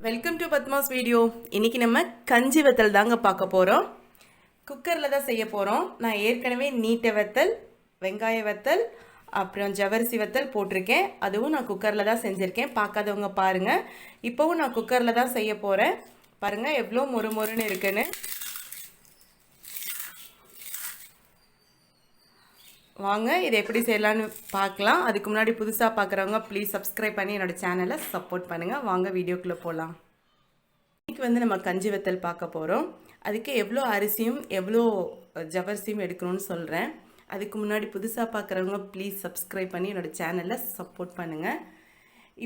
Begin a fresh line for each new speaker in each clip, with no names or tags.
Welcome to Padma's video. இன்னைக்கு நம்ம கஞ்சி வத்தல் தாங்க பார்க்க போகிறோம். குக்கரில் தான் செய்ய போகிறோம். நான் ஏற்கனவே நீட்டை வத்தல், வெங்காய வத்தல், அப்புறம் ஜவரிசி வத்தல் போட்டிருக்கேன். அதுவும் நான் குக்கரில் தான் செஞ்சுருக்கேன். பார்க்காதவங்க பாருங்கள். இப்போவும் நான் குக்கரில் தான் செய்ய போகிறேன். பாருங்கள் எவ்வளோ மொறுன்னு இருக்குன்னு. வாங்க இதை எப்படி செய்யலான்னு பார்க்கலாம். அதுக்கு முன்னாடி புதுசாக பார்க்குறவங்க ப்ளீஸ் சப்ஸ்கிரைப் பண்ணி என்னோடய சேனலை சப்போர்ட் பண்ணுங்கள். வாங்க வீடியோக்குள்ளே போகலாம். இன்றைக்கி வந்து நம்ம கஞ்சி வத்தல் பார்க்க போகிறோம். அதுக்கு எவ்வளோ அரிசியும் எவ்வளோ ஜவரிசியும் எடுக்கணும்னு சொல்கிறேன். அதுக்கு முன்னாடி புதுசாக பார்க்குறவங்க ப்ளீஸ் சப்ஸ்கிரைப் பண்ணி என்னோடய சேனலை சப்போர்ட் பண்ணுங்கள்.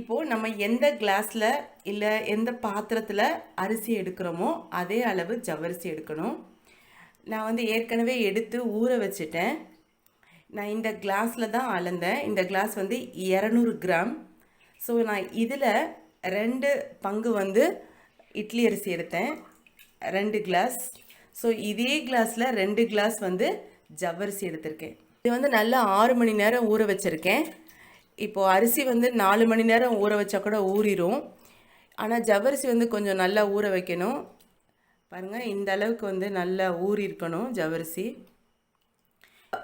இப்போது நம்ம எந்த கிளாஸில் இல்லை எந்த பாத்திரத்தில் அரிசி எடுக்கிறோமோ அதே அளவு ஜவரிசி எடுக்கணும். நான் வந்து ஏற்கனவே எடுத்து ஊற வச்சுட்டேன். நான் இந்த கிளாஸில் தான் அளந்தேன். இந்த கிளாஸ் வந்து 200 கிராம். ஸோ நான் இதில் 2 பங்கு வந்து இட்லி அரிசி எடுத்தேன், 2 கிளாஸ். ஸோ இதே கிளாஸில் 2 கிளாஸ் வந்து ஜவ்வரிசி எடுத்திருக்கேன். இது வந்து நல்லா 6 மணி நேரம் ஊற வச்சுருக்கேன். இப்போது அரிசி வந்து 4 மணி நேரம் ஊற வச்சா கூட ஊறிடும். ஆனால் ஜவ்வரிசி வந்து கொஞ்சம் நல்லா ஊற வைக்கணும். பாருங்கள், இந்த அளவுக்கு வந்து நல்லா ஊறி இருக்கணும் ஜவ்வரிசி.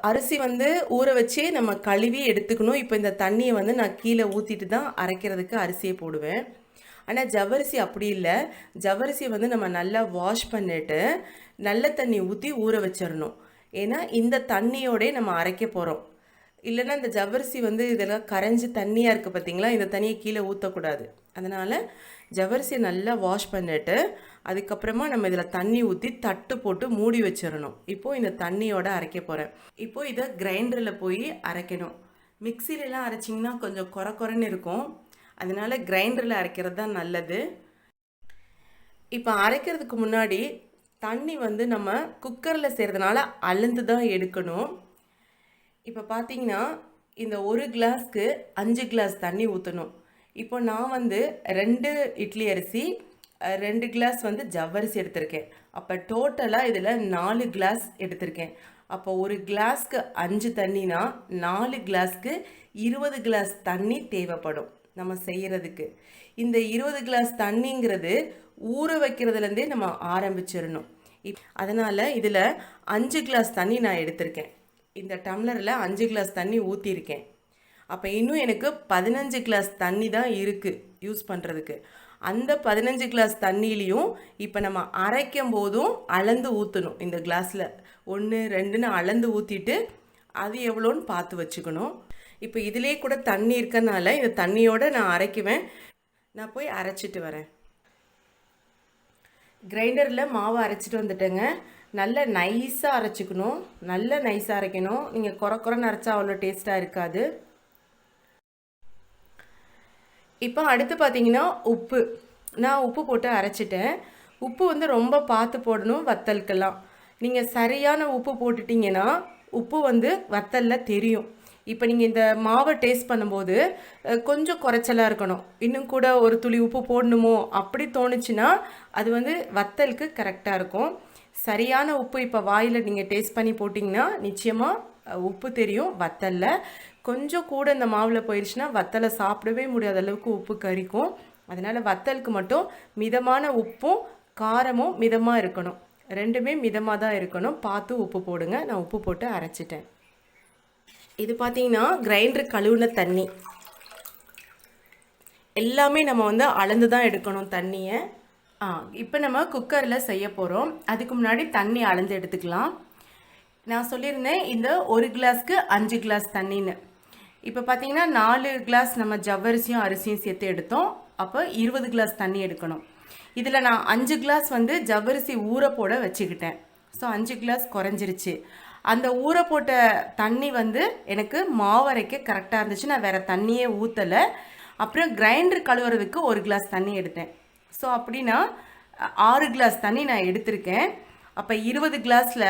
அரிசி வந்து ஊற வச்சு நம்ம கழுவி எடுத்துக்கணும். இப்போ இந்த தண்ணியை வந்து நான் கீழே ஊற்றிட்டு தான் அரைக்கிறதுக்கு அரிசியை போடுவேன். ஆனால் ஜவ்வரிசி அப்படி இல்லை. ஜவ்வரிசியை வந்து நம்ம நல்லா வாஷ் பண்ணிட்டு நல்ல தண்ணி ஊற்றி ஊற வச்சிடணும். ஏன்னா இந்த தண்ணியோடே நம்ம அரைக்க போகிறோம். இல்லைன்னா இந்த ஜவ்வரிசி வந்து இதெல்லாம் கரைஞ்சி தண்ணியாக இருக்குது பார்த்தீங்களா, இந்த தண்ணியை கீழே ஊற்றக்கூடாது. அதனால் ஜவ்வரிசியை நல்லா வாஷ் பண்ணிட்டு அதுக்கப்புறமா நம்ம இதில் தண்ணி ஊற்றி தட்டு போட்டு மூடி வச்சிடணும். இப்போது இந்த தண்ணியோட அரைக்க போகிறேன். இப்போது இதை கிரைண்டரில் போய் அரைக்கணும். மிக்சிலெலாம் அரைச்சிங்கன்னா கொஞ்சம் குறைன்னு இருக்கும். அதனால் கிரைண்டரில் அரைக்கிறது தான் நல்லது. இப்போ அரைக்கிறதுக்கு முன்னாடி தண்ணி வந்து நம்ம குக்கரில் செய்கிறதுனால அளந்து தான் எடுக்கணும். இப்போ பார்த்தீங்கன்னா இந்த ஒரு கிளாஸ்க்கு 5 கிளாஸ் தண்ணி ஊற்றணும். இப்போ நான் வந்து 2 இட்லி அரிசி, 2 கிளாஸ் வந்து ஜவ்வரிசி எடுத்திருக்கேன். அப்போ டோட்டலாக இதில் 4 கிளாஸ் எடுத்திருக்கேன். அப்போ ஒரு கிளாஸ்க்கு 5 தண்ணினா 4 கிளாஸ்க்கு 20 கிளாஸ் தண்ணி தேவைப்படும் நம்ம செய்கிறதுக்கு. இந்த 20 கிளாஸ் தண்ணிங்கிறது ஊற வைக்கிறதுலேருந்தே நம்ம ஆரம்பிச்சிடணும். அதனால் இதில் 5 கிளாஸ் தண்ணி நான் எடுத்திருக்கேன். இந்த டம்ளரில் 5 கிளாஸ் தண்ணி ஊற்றிருக்கேன். அப்போ இன்னும் எனக்கு 15 கிளாஸ் தண்ணி தான் இருக்குது யூஸ் பண்ணுறதுக்கு. அந்த 15 கிளாஸ் தண்ணியிலையும் இப்போ நம்ம அரைக்கும் போதும் அளந்து ஊற்றணும். இந்த கிளாஸில் 1 2ன்னு அளந்து ஊற்றிட்டு அது எவ்வளோன்னு பார்த்து வச்சுக்கணும். இப்போ இதிலே கூட தண்ணி இருக்கனால இந்த தண்ணியோடு நான் அரைக்குவேன். நான் போய் அரைச்சிட்டு வரேன். கிரைண்டரில் மாவை அரைச்சிட்டு வந்துட்டேங்க. நல்ல நைஸாக அரைச்சிக்கணும். நல்ல நைஸாக அரைக்கணும். நீங்கள் குறைன்னு அரைச்சா அவ்வளோ டேஸ்ட்டாக இருக்காது. இப்போ அடுத்து பார்த்தீங்கன்னா உப்பு. நான் உப்பு போட்டு அரைச்சிட்டேன். உப்பு வந்து ரொம்ப பார்த்து போடணும் வத்தலுக்கெல்லாம். நீங்கள் சரியான உப்பு போட்டுட்டிங்கன்னா உப்பு வந்து வத்தலில் தெரியும். இப்போ நீங்கள் இந்த மாவை டேஸ்ட் பண்ணும்போது கொஞ்சம் குறைச்சலாக இருக்கணும். இன்னும் கூட ஒரு துளி உப்பு போடணுமோ அப்படி தோணுச்சுன்னா அது வந்து வத்தலுக்கு கரெக்டாக இருக்கும். சரியான உப்பு இப்போ வாயில் நீங்கள் டேஸ்ட் பண்ணி போட்டிங்கன்னா நிச்சயமாக உப்பு தெரியும் வத்தலில். கொஞ்சம் கூட இந்த மாவில் போயிடுச்சுன்னா வத்தலை சாப்பிடவே முடியாத அளவுக்கு உப்பு கரிக்கும். அதனால் வத்தலுக்கு மட்டும் மிதமான உப்பும் காரமும் மிதமாக இருக்கணும். ரெண்டுமே மிதமாக தான் இருக்கணும். பார்த்து உப்பு போடுங்க. நான் உப்பு போட்டு அரைச்சிட்டேன். இது பார்த்தீங்கன்னா கிரைண்டர் கழுவுன தண்ணி. எல்லாமே நம்ம வந்து அளந்து தான் எடுக்கணும் தண்ணியை. இப்போ நம்ம குக்கரில் செய்ய போகிறோம். அதுக்கு முன்னாடி தண்ணி அளந்து எடுத்துக்கலாம். நான் சொல்லியிருந்தேன் இந்த ஒரு கிளாஸ்க்கு 5 கிளாஸ் தண்ணின்னு. இப்போ பார்த்தீங்கன்னா 4 கிளாஸ் நம்ம ஜவ்வரிசியும் அரிசியும் சேர்த்து எடுத்தோம். அப்போ 20 கிளாஸ் தண்ணி எடுக்கணும். இதில் நான் 5 கிளாஸ் வந்து ஜவ்வரிசி ஊற போட வச்சுக்கிட்டேன். ஸோ 5 கிளாஸ் குறைஞ்சிருச்சு. அந்த ஊற போட்ட தண்ணி வந்து எனக்கு மாவரைக்க கரெக்டாக இருந்துச்சு. நான் வேறு தண்ணியே ஊற்றலை. அப்புறம் கிரைண்டர் கழுவுறதுக்கு 1 கிளாஸ் தண்ணி எடுத்தேன். ஸோ அப்படின்னா 6 கிளாஸ் தண்ணி நான் எடுத்திருக்கேன். அப்போ 20 கிளாஸில்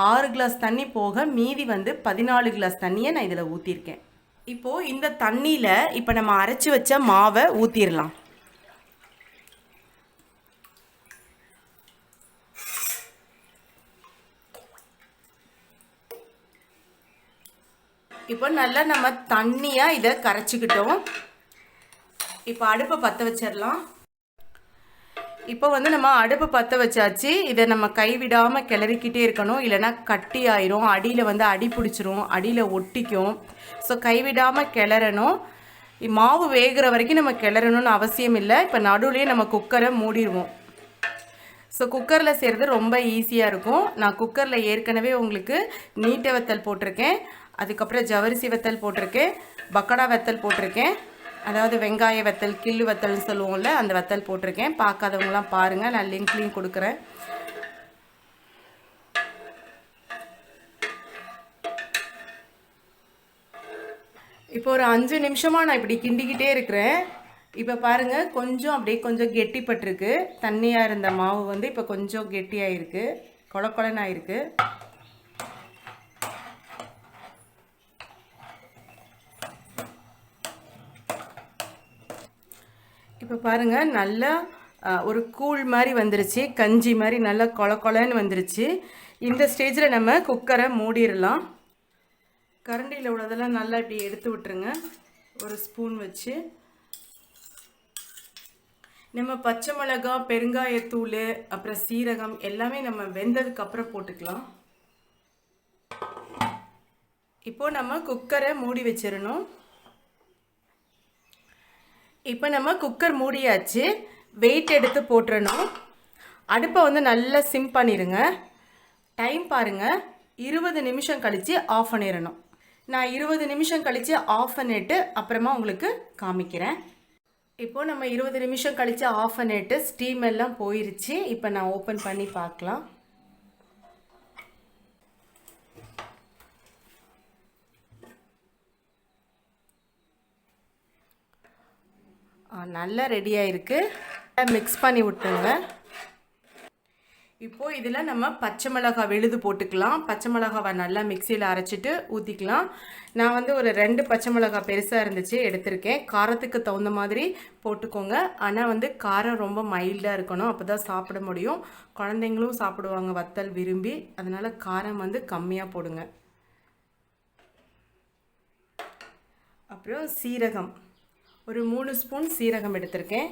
6 கிளாஸ் தண்ணி போக மீதி வந்து 14 கிளாஸ் தண்ணியை நான் இதில் ஊற்றிருக்கேன். இப்போது இந்த தண்ணியில் இப்போ நம்ம அரைச்சி வச்ச மாவை ஊற்றிடலாம். இப்போ நல்லா நம்ம தண்ணியாக இதை கரைச்சிக்கிட்டோம். இப்போ அடுப்பை பற்ற வச்சிடலாம். இப்போ வந்து நம்ம அடுப்பு பற்ற வச்சாச்சு. இதை நம்ம கைவிடாமல் கிளறிக்கிட்டே இருக்கணும், இல்லைன்னா கட்டி ஆயிரும், அடியில் வந்து அடி பிடிச்சிரும், அடியில் ஒட்டிக்கும். ஸோ கைவிடாமல் கிளறணும். மாவு வேகிற வரைக்கும் நம்ம கிளறணும்னு அவசியம் இல்லை. இப்போ நடுவுலேயே நம்ம குக்கரை மூடிடுவோம். ஸோ குக்கரில் செய்கிறது ரொம்ப ஈஸியாக இருக்கும். நான் குக்கரில் ஏற்கனவே உங்களுக்கு நீட்டை வத்தல் போட்டிருக்கேன், அதுக்கப்புறம் ஜவரிசி வத்தல் போட்டிருக்கேன், பக்கடா வத்தல் போட்டிருக்கேன், அதாவது வெங்காய வத்தல், கிள்ளு வத்தல்னு சொல்லுவோம்ல, அந்த வத்தல் போட்டிருக்கேன். பார்க்காதவங்களாம் பாருங்கள், நான் லிங்க்லையும் கொடுக்குறேன். இப்போ ஒரு 5 நிமிஷமாக நான் இப்படி கிண்டிக்கிட்டே இருக்கிறேன். இப்போ பாருங்கள், கொஞ்சம் அப்படியே கொஞ்சம் கெட்டிப்பட்டிருக்கு. தண்ணியாக இருந்த மாவு வந்து இப்போ கொஞ்சம் கெட்டியாயிருக்கு, கொல கொலன்னு ஆயிருக்கு. இப்போ பாருங்கள், நல்லா ஒரு கூழ் மாதிரி வந்துருச்சு, கஞ்சி மாதிரி நல்லா கொல கொலன்னு வந்துருச்சு. இந்த ஸ்டேஜில் நம்ம குக்கரை மூடிடலாம். கரண்டியில் உள்ளதெல்லாம் நல்லா இப்படி எடுத்து விட்டுருங்க, ஒரு ஸ்பூன் வச்சு. நம்ம பச்சை மிளகாய், பெருங்காயத்தூள், அப்புறம் சீரகம் எல்லாமே நம்ம வெந்ததுக்கு அப்புறம் போட்டுக்கலாம். இப்போது நம்ம குக்கரை மூடி வச்சிடணும். இப்போ நம்ம குக்கர் மூடியாச்சு. வெயிட் எடுத்து போட்டுறணும். அடுப்பை வந்து நல்லா சிம் பண்ணிடுங்க. டைம் பாருங்கள், 20 நிமிஷம் கழித்து ஆஃப் பண்ணிடணும். நான் 20 நிமிஷம் கழித்து ஆஃப் பண்ணிவிட்டு அப்புறமா உங்களுக்கு காமிக்கிறேன். இப்போது நம்ம 20 நிமிஷம் கழித்து ஆஃப் பண்ணிவிட்டு ஸ்டீம் எல்லாம் போயிருச்சு. இப்போ நான் ஓப்பன் பண்ணி பார்க்கலாம். நல்லா ரெடியாக இருக்குது. மிக்ஸ் பண்ணி விட்டுருங்க. இப்போது இதில் நம்ம பச்சை மிளகாய் விழுது போட்டுக்கலாம். பச்சை மிளகாவை நல்லா மிக்சியில் அரைச்சிட்டு ஊற்றிக்கலாம். நான் வந்து ஒரு 2 பச்சை மிளகாய் பெருசாக இருந்துச்சு எடுத்திருக்கேன். காரத்துக்கு தகுந்த மாதிரி போட்டுக்கோங்க. ஆனால் வந்து காரம் ரொம்ப மைல்டாக இருக்கணும், அப்போ தான் சாப்பிட முடியும். குழந்தைங்களும் சாப்பிடுவாங்க வத்தல் விரும்பி, அதனால் காரம் வந்து கம்மியாக போடுங்க. அப்புறம் சீரகம், ஒரு 3 ஸ்பூன் சீரகம் எடுத்திருக்கேன்.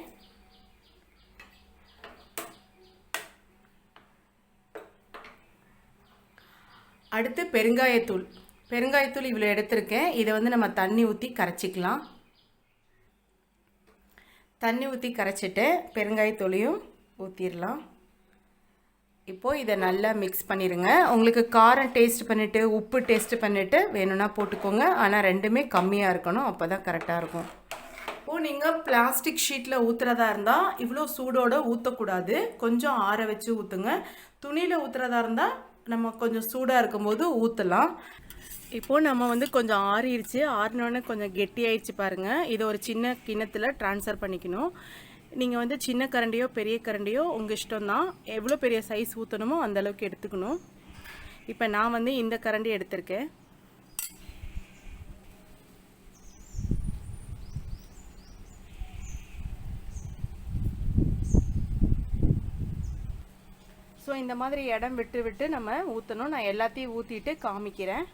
அடுத்து பெருங்காயத்தூள். பெருங்காயத்தூள் இவ்வளோ எடுத்திருக்கேன். இதை வந்து நம்ம தண்ணி ஊற்றி கரைச்சிக்கலாம். தண்ணி ஊற்றி கரைச்சிட்டு பெருங்காயத்தூளையும் ஊற்றிடலாம். இப்போது இதை நல்லா மிக்ஸ் பண்ணிடுங்க. உங்களுக்கு காரம் டேஸ்ட் பண்ணிவிட்டு உப்பு டேஸ்ட் பண்ணிவிட்டு வேணும்னா போட்டுக்கோங்க. ஆனால் ரெண்டுமே கம்மியாக இருக்கணும், அப்போ தான் கரெக்டாக இருக்கும். இப்போது நீங்கள் பிளாஸ்டிக் ஷீட்டில் ஊற்றுறதா இருந்தால் இவ்வளோ சூடோடு ஊற்றக்கூடாது, கொஞ்சம் ஆற வச்சு ஊற்றுங்க. துணியில் ஊற்றுறதா இருந்தால் நம்ம கொஞ்சம் சூடாக இருக்கும்போது ஊற்றலாம். இப்போது நம்ம வந்து கொஞ்சம் ஆறிடுச்சு. ஆறினோடனே கொஞ்சம் கெட்டி ஆயிடுச்சு பாருங்கள். இதை ஒரு சின்ன கிண்ணத்தில் ட்ரான்ஸ்ஃபர் பண்ணிக்கணும். நீங்கள் வந்து சின்ன கரண்டியோ பெரிய கரண்டியோ உங்கள் இஷ்டம்தான், எவ்வளோ பெரிய சைஸ் ஊற்றணுமோ அந்தளவுக்கு எடுத்துக்கணும். இப்போ நான் வந்து இந்த கரண்டி எடுத்திருக்கேன். ஸோ இந்த மாதிரி இடம் விட்டு விட்டு நம்ம ஊற்றணும். நான் எல்லாத்தையும் ஊற்றிட்டு காமிக்கிறேன்.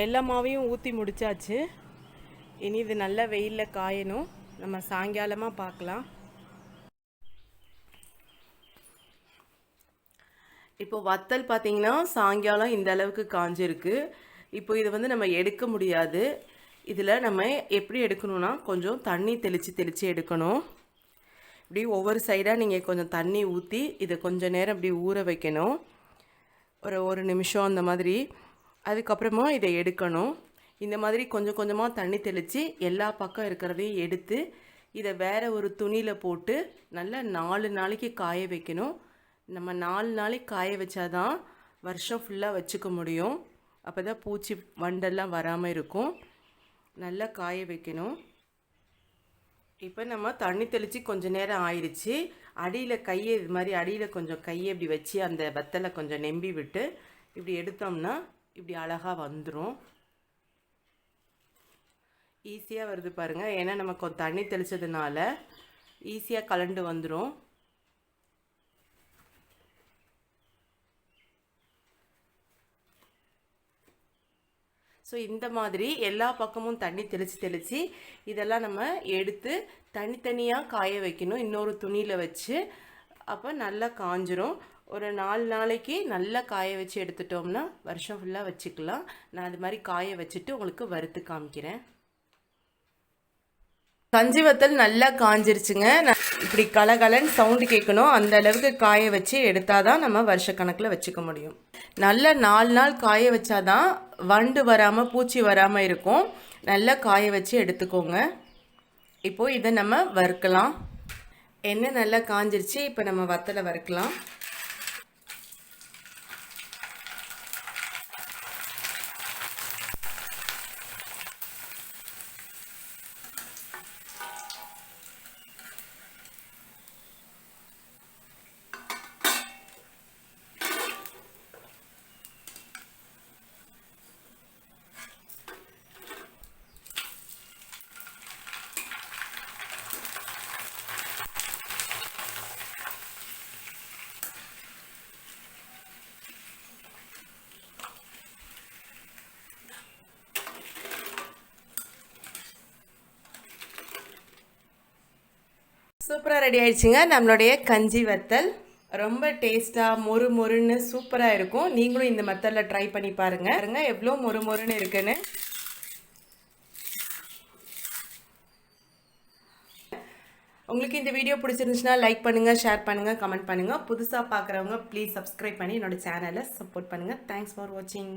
எல்லா மாவையும் ஊற்றி முடிச்சாச்சு. இனி இது நல்ல வெயிலில் காயணும். நம்ம சாயங்காலமாக பார்க்கலாம். இப்போ வத்தல் பார்த்திங்கன்னா சாயங்காலம் இந்த அளவுக்கு காஞ்சிருக்கு. இப்போ இதை வந்து நம்ம எடுக்க முடியாது. இதில் நம்ம எப்படி எடுக்கணும்னா கொஞ்சம் தண்ணி தெளித்து எடுக்கணும். இப்படி ஒவ்வொரு சைடாக நீங்கள் கொஞ்சம் தண்ணி ஊற்றி இதை கொஞ்சம் நேரம் இப்படி ஊற வைக்கணும், ஒரு நிமிஷம் அந்த மாதிரி. அதுக்கப்புறமா இதை எடுக்கணும். இந்த மாதிரி கொஞ்சம் கொஞ்சமாக தண்ணி தெளித்து எல்லா பக்கம் இருக்கிறதையும் எடுத்து இதை வேறு ஒரு துணியில் போட்டு நல்லா 4 நாளைக்கு காய வைக்கணும். நம்ம 4 நாளைக்கு காய வச்சாதான் வருஷம் ஃபுல்லாக வச்சுக்க முடியும். அப்போ தான் பூச்சி வண்டெல்லாம் வராமல் இருக்கும். நல்லா காய வைக்கணும். இப்போ நம்ம தண்ணி தெளித்து கொஞ்சம் நேரம் ஆயிடுச்சு. அடியில் கையை இது மாதிரி அடியில் கொஞ்சம் கையை இப்படி வச்சு அந்த வத்தலை கொஞ்சம் நெம்பி விட்டு இப்படி எடுத்தோம்னா இப்படி அழகாக வந்துடும். ஈஸியாக வருது பாருங்கள். ஏன்னா நம்ம கொஞ்சம் தண்ணி தெளித்ததுனால ஈஸியாக கலண்டு வந்துடும். ஸோ இந்த மாதிரி எல்லா பக்கமும் தண்ணி தெளித்து இதெல்லாம் நம்ம எடுத்து தனித்தனியாக காய வைக்கணும் இன்னொரு துணியில் வச்சு. அப்போ நல்லா காஞ்சிரும். ஒரு 4 நாளைக்கு நல்லா காய வச்சு எடுத்துட்டோம்னா வருஷம் ஃபுல்லாக வச்சுக்கலாம். நான் அது மாதிரி காய வச்சுட்டு உங்களுக்கு வறுத்து காமிக்கிறேன். கஞ்சி வத்தல் நல்லா காஞ்சிருச்சுங்க. இப்படி கலகலன்னு சவுண்டு கேட்கணும். அந்த அளவுக்கு காய வச்சு எடுத்தால் தான் நம்ம வருஷக்கணக்கில் வச்சுக்க முடியும். நல்லா 4 நாள் காய வச்சாதான் வண்டு வராமல் பூச்சி வராமல் இருக்கும். நல்லா காய வச்சு எடுத்துக்கோங்க. இப்போது இதை நம்ம வறுக்கலாம். எண்ணெய் நல்லா காஞ்சிருச்சு. இப்போ நம்ம வத்தலை வறுக்கலாம். சூப்பராக ரெடி ஆயிடுச்சுங்க நம்மளுடைய கஞ்சி வத்தல். ரொம்ப டேஸ்ட்டாக மொறு மொறுன்னு சூப்பராக இருக்கும். நீங்களும் இந்த மெத்தடில் ட்ரை பண்ணி பாருங்க எவ்வளோ மொறு மொறுன்னு இருக்குன்னு. உங்களுக்கு இந்த வீடியோ பிடிச்சிருந்துச்சுன்னா லைக் பண்ணுங்கள், ஷேர் பண்ணுங்கள், கமெண்ட் பண்ணுங்கள். புதுசாக பார்க்குறவங்க ப்ளீஸ் சப்ஸ்கிரைப் பண்ணி என்னோடய சேனலை சப்போர்ட் பண்ணுங்கள். தேங்க்ஸ் ஃபார் வாட்சிங்.